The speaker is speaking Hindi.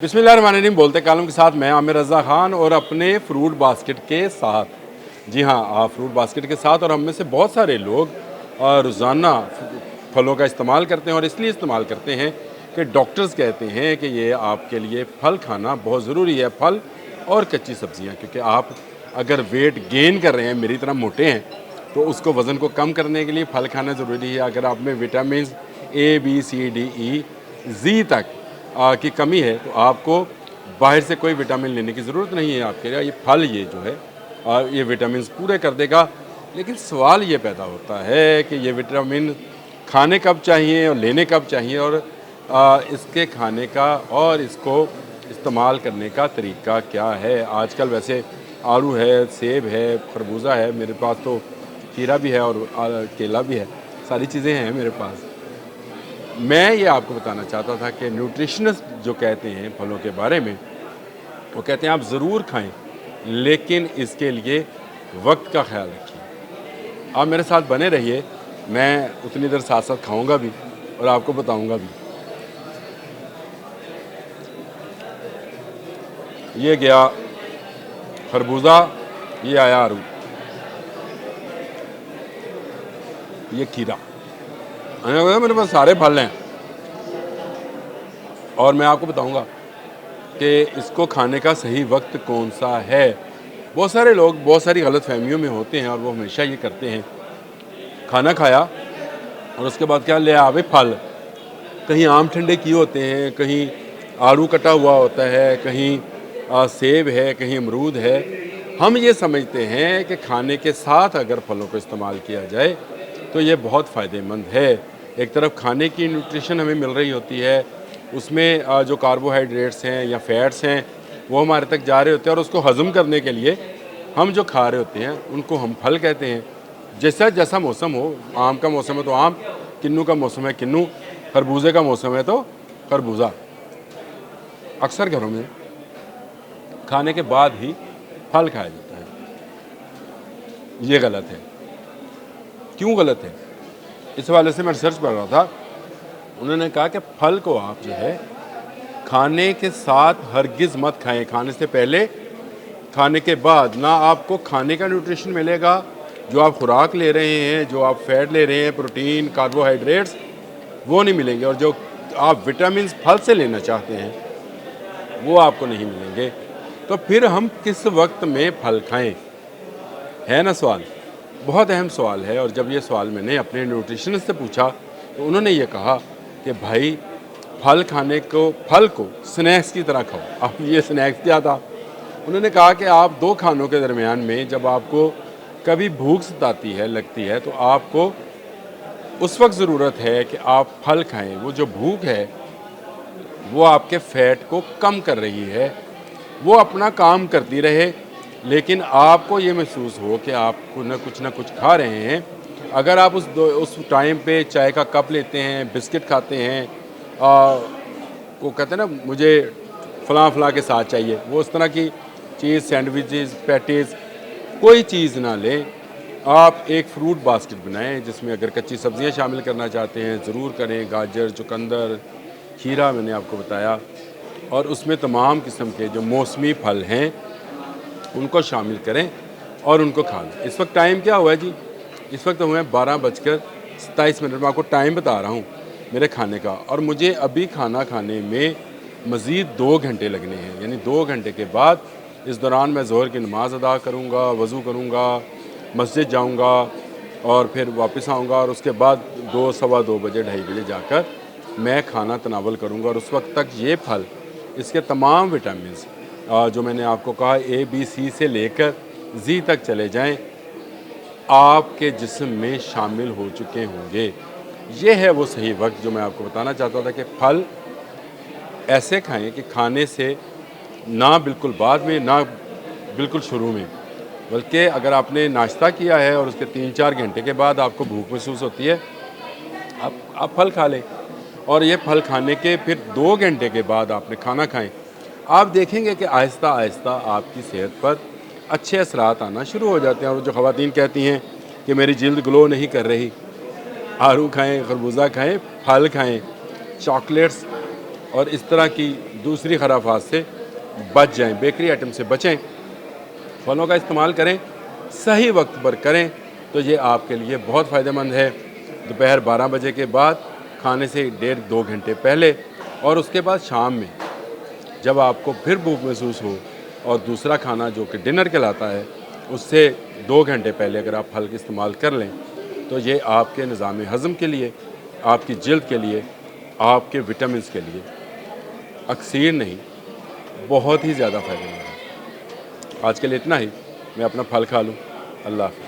बिस्मिल्लाहिर्रहमानिर्रहीम। बोलते कालम के साथ मैं आमिर रज़ा ख़ान और अपने फ्रूट बास्केट के साथ। जी हाँ, फ्रूट बास्केट के साथ। और हम में से बहुत सारे लोग रोज़ाना फलों का इस्तेमाल करते हैं और इसलिए इस्तेमाल करते हैं कि डॉक्टर्स कहते हैं कि ये आपके लिए फल खाना बहुत ज़रूरी है, फल और कच्ची सब्ज़ियाँ। क्योंकि आप अगर वेट गेन कर रहे हैं, मेरी तरह मोटे हैं, तो उसको वज़न को कम करने के लिए फल खाना ज़रूरी है। अगर आप में vitamin A, B, C, D, E, G तक की कमी है, तो आपको बाहर से कोई विटामिन लेने की ज़रूरत नहीं है। आपके लिए ये फल ये जो है ये विटामिन पूरे कर देगा। लेकिन सवाल ये पैदा होता है कि ये विटामिन खाने कब चाहिए और लेने कब चाहिए, और इसके खाने का और इसको इस्तेमाल करने का तरीका क्या है। आजकल वैसे आड़ू है, सेब है, खरबूजा है, मेरे पास तो खीरा भी है और केला भी है, सारी चीज़ें हैं मेरे पास। मैं ये आपको बताना चाहता था कि न्यूट्रिशनिस्ट जो कहते हैं फलों के बारे में, वो कहते हैं आप ज़रूर खाएं, लेकिन इसके लिए वक्त का ख्याल रखिए। आप मेरे साथ बने रहिए, मैं उतनी देर साथ साथ खाऊंगा भी और आपको बताऊंगा भी। ये गया खरबूजा, ये आया आड़ू, ये खीरा। मेरे पास सारे फल हैं और मैं आपको बताऊंगा कि इसको खाने का सही वक्त कौन सा है। बहुत सारे लोग बहुत सारी गलत फहमियों में होते हैं और वो हमेशा ये करते हैं, खाना खाया और उसके बाद क्या ले आवे फल। कहीं आम ठंडे किए होते हैं, कहीं आड़ू कटा हुआ होता है, कहीं सेब है, कहीं अमरूद है। हम ये समझते हैं कि खाने के साथ अगर फलों को इस्तेमाल किया जाए तो ये बहुत फ़ायदेमंद है। एक तरफ खाने की न्यूट्रिशन हमें मिल रही होती है, उसमें जो कार्बोहाइड्रेट्स हैं या फैट्स हैं वो हमारे तक जा रहे होते हैं, और उसको हज़म करने के लिए हम जो खा रहे होते हैं उनको हम फल कहते हैं। जैसा जैसा मौसम हो, आम का मौसम है तो आम, किन्नू का मौसम है किन्नू, खरबूजे का मौसम है तो खरबूजा। अक्सर घरों में खाने के बाद ही फल खाया जाता है, ये गलत है। क्यों गलत है? इस हवाले से मैं रिसर्च पढ़ रहा था। उन्होंने कहा कि फल को आप जो है खाने के साथ हरगिज़ मत खाएं। खाने से पहले, खाने के बाद ना आपको खाने का न्यूट्रिशन मिलेगा, जो आप खुराक ले रहे हैं, जो आप फैट ले रहे हैं, प्रोटीन, कार्बोहाइड्रेट्स, वो नहीं मिलेंगे। और जो आप विटामिन फल से लेना चाहते हैं वो आपको नहीं मिलेंगे। तो फिर हम किस वक्त में फल खाएं, है ना सवाल। बहुत अहम सवाल है। और जब ये सवाल मैंने अपने न्यूट्रिशनिस्ट से पूछा तो उन्होंने ये कहा कि भाई फल को स्नैक्स की तरह खाओ। अब ये स्नैक्स क्या था? उन्होंने कहा कि आप दो खानों के दरमियान में जब आपको कभी भूख सताती है, लगती है, तो आपको उस वक्त ज़रूरत है कि आप फल खाएं। वो जो भूख है वो आपके फ़ैट को कम कर रही है, वो अपना काम करती रहे, लेकिन आपको ये महसूस हो कि आप ना कुछ खा रहे हैं। अगर आप उस टाइम पे चाय का कप लेते हैं, बिस्किट खाते हैं, वो कहते हैं ना मुझे फ़लाँ फ़लाँ के साथ चाहिए, वो उस तरह की चीज़, सैंडविचेस, पैटीज़, कोई चीज़ ना लें। आप एक फ्रूट बास्केट बनाएं जिसमें अगर कच्ची सब्जियां शामिल करना चाहते हैं ज़रूर करें। गाजर, चुकंदर, खीरा मैंने आपको बताया, और उसमें तमाम किस्म के जो मौसमी फल हैं उनको शामिल करें और उनको खा लें। इस वक्त टाइम क्या हुआ है जी? इस वक्त हुए 12:27। मैं आपको टाइम बता रहा हूँ मेरे खाने का, और मुझे अभी खाना खाने में मज़ीद 2 घंटे लगने हैं। यानी 2 घंटे के बाद इस दौरान मैं ज़ोहर की नमाज़ अदा करूँगा, वज़ू करूँगा, मस्जिद जाऊँगा और फिर वापस आऊँगा, और उसके बाद 2, सवा 2 बजे, 2:30 बजे जाकर मैं खाना तनावल करूँगा। और उस वक्त तक ये फल, इसके तमाम विटामिन्स जो मैंने आपको कहा ए, बी, सी से लेकर जी तक चले जाएं, आपके जिस्म में शामिल हो चुके होंगे। ये है वो सही वक्त जो मैं आपको बताना चाहता था कि फल ऐसे खाएं कि खाने से ना बिल्कुल बाद में, ना बिल्कुल शुरू में, बल्कि अगर आपने नाश्ता किया है और उसके 3-4 घंटे के बाद आपको भूख महसूस होती है, आप फल खा लें। और ये फल खाने के फिर 2 घंटे के बाद आपने खाना खाएं। आप देखेंगे कि आहिस्ता आहिस्ता आपकी सेहत पर अच्छे असरात आना शुरू हो जाते हैं। और जो ख़वातीन कहती हैं कि मेरी जिल्द ग्लो नहीं कर रही, आड़ू खाएं, खरबूजा खाएं, फल खाएं, चॉकलेट्स और इस तरह की दूसरी खराफात से बच जाएं, बेकरी आइटम से बचें, फलों का इस्तेमाल करें, सही वक्त पर करें तो ये आपके लिए बहुत फ़ायदेमंद है। दोपहर 12 बजे के बाद खाने से 1.5-2 घंटे पहले, और उसके बाद शाम में जब आपको फिर भूख महसूस हो और दूसरा खाना जो कि डिनर कहलाता है उससे 2 घंटे पहले अगर आप फल का इस्तेमाल कर लें तो ये आपके निज़ाम हज़म के लिए, आपकी जिल्द के लिए, आपके विटामिन्स के लिए अक्सीर नहीं, बहुत ही ज़्यादा फ़ायदेमंद है। आज के लिए इतना ही। मैं अपना फल खा लूँ। अल्लाह हाफ़िज़।